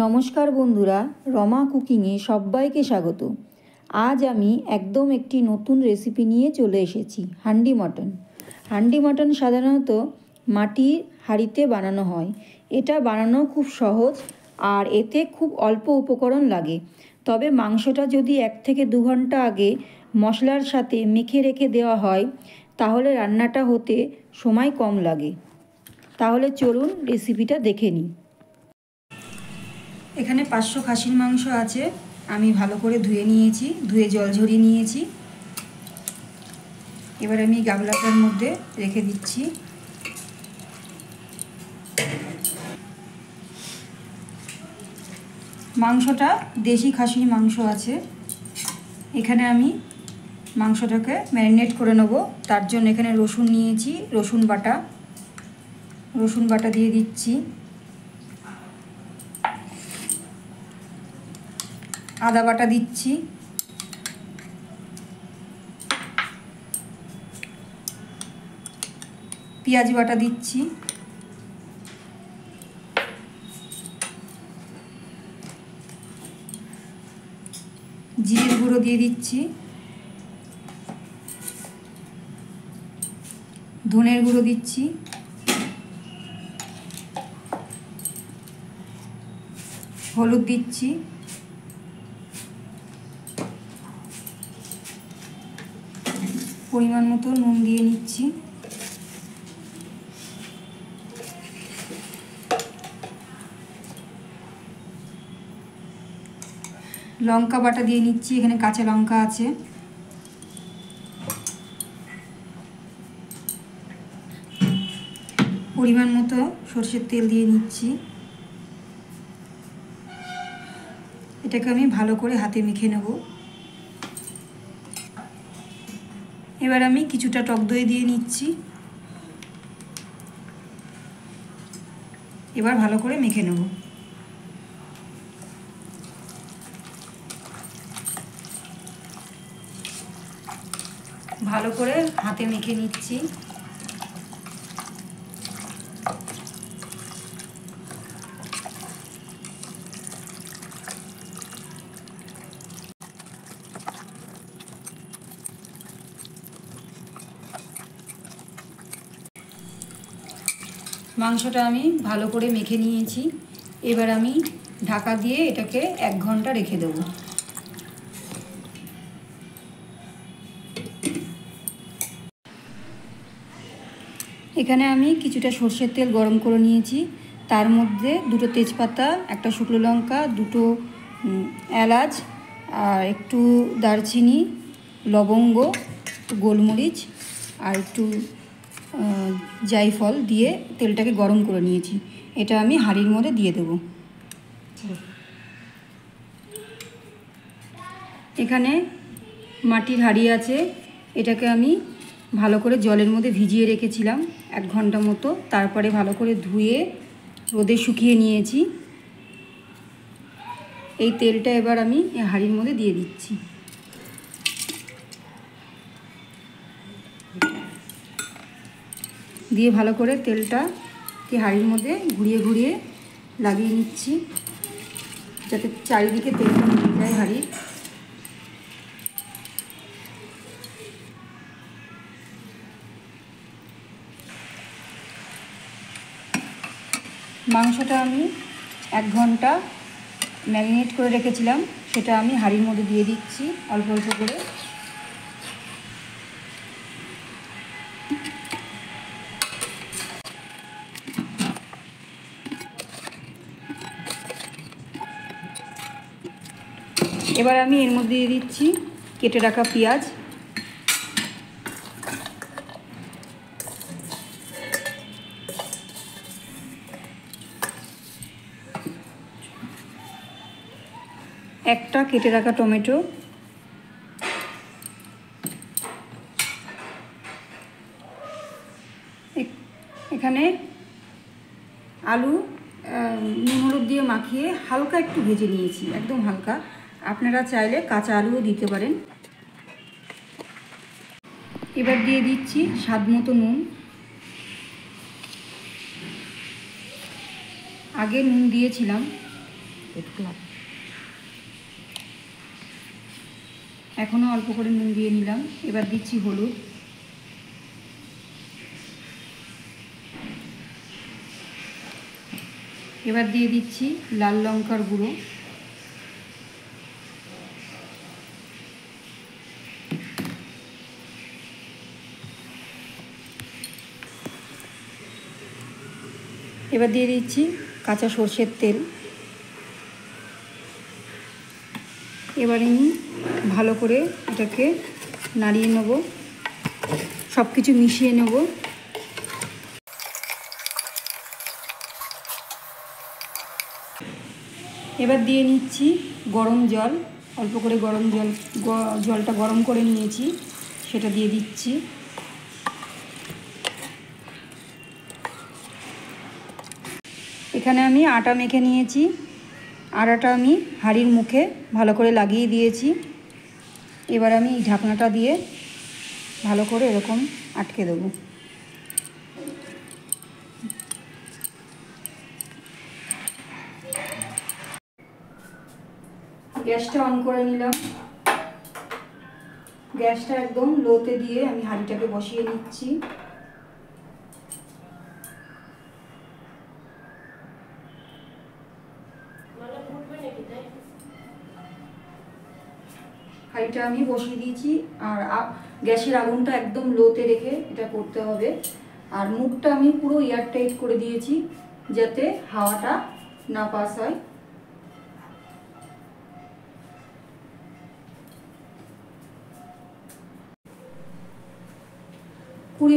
নমস্কার বন্ধুরা, রমা কুকিংয়ে সবাইকে স্বাগত। আজ আমি একদম একটি নতুন রেসিপি নিয়ে চলে এসেছি। হান্ডি মটন। হান্ডি মটন সাধারণত মাটির হাঁড়িতে বানানো হয়। এটা বানানো খুব সহজ আর এতে খুব অল্প উপকরণ লাগে। তবে মাংসটা যদি 1 থেকে 2 ঘন্টা আগে মশলার সাথে মেখে রেখে দেওয়া হয় তাহলে রান্নাটা হতে সময় কম লাগে। তাহলে চলুন রেসিপিটা দেখে নিই। এখানে 500 খাসির মাংস আছে। আমি ভালো করে ধুয়ে নিয়েছি, ধুয়ে জল ঝরিয়ে নিয়েছি। এবার আমি গামলাটার মধ্যে রেখে দিচ্ছি। মাংসটা দেশি খাসির মাংস আছে। এখানে আমি মাংসটাকে ম্যারিনেট করে নেব। তার জন্য এখানে রসুন নিয়েছি, রসুন বাটা দিয়ে দিচ্ছি। আদা বাটা দিচ্ছি, পেঁয়াজ বাটা দিচ্ছি, জিরের গুঁড়ো দিয়ে দিচ্ছি, ধনের গুঁড়ো দিচ্ছি, হলুদ দিচ্ছি, পরিমাণ মতো নুন দিয়ে নিচ্ছি। লঙ্কা বাটা দিয়ে নিচ্ছি, এখানে কাঁচা লঙ্কা আছে। পরিমাণ মতো সরষের তেল দিয়ে নিচ্ছি। এটাকে আমি ভালো করে হাতে মেখে নেব। এবার আমি কিছুটা টক দই দিয়ে নিচ্ছি। এবার ভালো করে মেখে নেব। ভালো করে হাতে মেখে নিচ্ছি। মাংসটা আমি ভালো করে মেখে নিয়েছি। এবার আমি ঢাকা দিয়ে এটাকে 1 ঘন্টা রেখে দেব। এখানে আমি কিছুটা সরষের তেল গরম করে নিয়েছি। তার মধ্যে 2টো তেজপাতা, একটা শুকনো লঙ্কা, 2টো এলাচ আর একটু দারচিনি, লবঙ্গ, গোলমরিচ আর একটু জায়ফল দিয়ে তেলটাকে গরম করে নিয়েছি। এটা আমি হাঁড়ির মধ্যে দিয়ে দেব। এখানে মাটির হাঁড়ি আছে। এটাকে আমি ভালো করে জলের মধ্যে ভিজিয়ে রেখেছিলাম 1 ঘন্টা মতো। তারপরে ভালো করে ধুয়ে রোদে শুকিয়ে নিয়েছি। এই তেলটা এবার আমি এই হাঁড়ির মধ্যে দিয়ে দিচ্ছি। দিয়ে ভালো করে তেলটাকে হাঁড়ির মধ্যে ঘুরিয়ে ঘুরিয়ে লাগিয়ে নিচ্ছি, যাতে চারিদিকে তেলটা মিলে যায় হাঁড়ির। মাংসটা আমি 1 ঘন্টা ম্যারিনেট করে রেখেছিলাম, সেটা আমি হাঁড়ির মধ্যে দিয়ে দিচ্ছি অল্প অল্প করে। এবার আমি এর মধ্যে দিয়ে দিচ্ছি কেটে রাখা পেঁয়াজ, একটা কেটে রাখা টমেটো, এখানে আলু নুন হলুদ দিয়ে মাখিয়ে হালকা একটু ভেজে নিয়েছি, একদম হালকা। আপনারা চাইলে কাঁচা আলুও দিতে পারেন। এবার দিয়ে দিচ্ছি স্বাদ মতো নুন। আগে নুন দিয়েছিলাম, এখনও অল্প করে নুন দিয়ে নিলাম। এবার দিচ্ছি হলুদ, এবার দিয়ে দিচ্ছি লাল লঙ্কার গুঁড়ো, এবার দিয়ে দিচ্ছি কাঁচা সর্ষের তেল। এবার আমি ভালো করে এটাকে নাড়িয়ে নেব, সব কিছু মিশিয়ে নেব। এবার দিয়ে নিচ্ছি গরম জল, অল্প করে গরম জলটা গরম করে নিয়েছি, সেটা দিয়ে দিচ্ছি। এখানে আমি আটা মেখে নিয়েছি, আটাটা আমি হাঁড়ির মুখে ভালো করে লাগিয়ে দিয়েছি। এবার আমি এই ঢাকনাটা দিয়ে ভালো করে এরকম আটকে দেবো। গ্যাসটা অন করে নিলাম, গ্যাসটা একদম লোতে দিয়ে আমি হাঁড়িটাকে বসিয়ে নিচ্ছি। হাঁড়িটা আমি বসিয়ে দিয়েছি, আর গ্যাসের আগুনটা একদম লোতে রেখে এটা করতে হবে। আর মুখটা আমি পুরো এয়ারটাইট করে দিয়েছি যাতে হাওয়াটা না পাস হয়। 20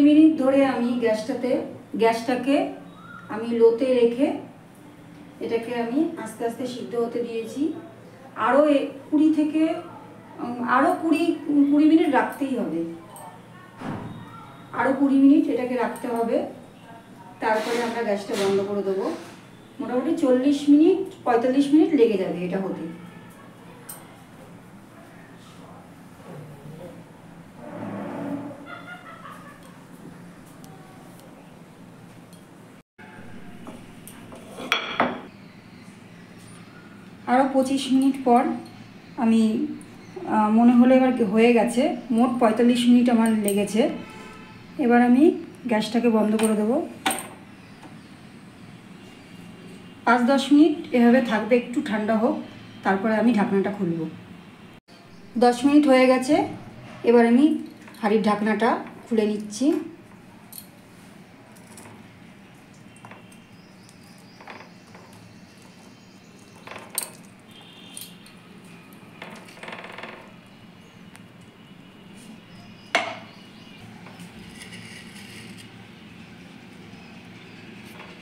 মিনিট ধরে আমি গ্যাসটাকে আমি লোতে রেখে এটাকে আমি আস্তে আস্তে সিদ্ধ হতে দিয়েছি। আরও 20 মিনিট রাখতেই হবে, আরও 20 মিনিট এটাকে রাখতে হবে। তারপরে আমরা গ্যাসটা বন্ধ করে দেবো। মোটামুটি 45 মিনিট লেগে যাবে এটা হতে। আরও 25 মিনিট পর আমি মনে হলো এবার হয়ে গেছে। মোট 45 মিনিট আমার লেগেছে। এবার আমি গ্যাসটাকে বন্ধ করে দেবো। 5-10 মিনিট এভাবে থাকবে, একটু ঠান্ডা হোক, তারপরে আমি ঢাকনাটা খুলব। 10 মিনিট হয়ে গেছে। এবার আমি হাঁড়ির ঢাকনাটা খুলে নিচ্ছি।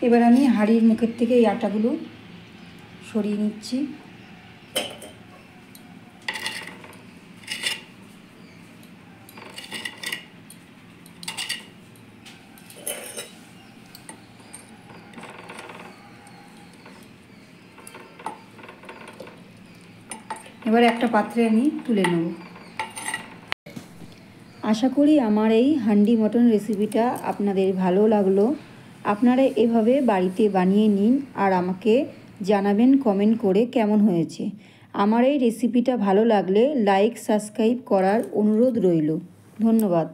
এবার আমি হাঁড়ির মুখের থেকে এই আটাগুলো সরিয়ে নিচ্ছি। এবার একটা পাত্রে আমি তুলে নেব। আশা করি আমার এই হান্ডি মটন রেসিপিটা আপনাদের ভালো লাগলো। আপনারা এভাবে বাড়িতে বানিয়ে নিন আর আমাকে জানাবেন কমেন্ট করে কেমন হয়েছে। আমার এই রেসিপিটা ভালো লাগলে লাইক সাবস্ক্রাইব করার অনুরোধ রইল। ধন্যবাদ।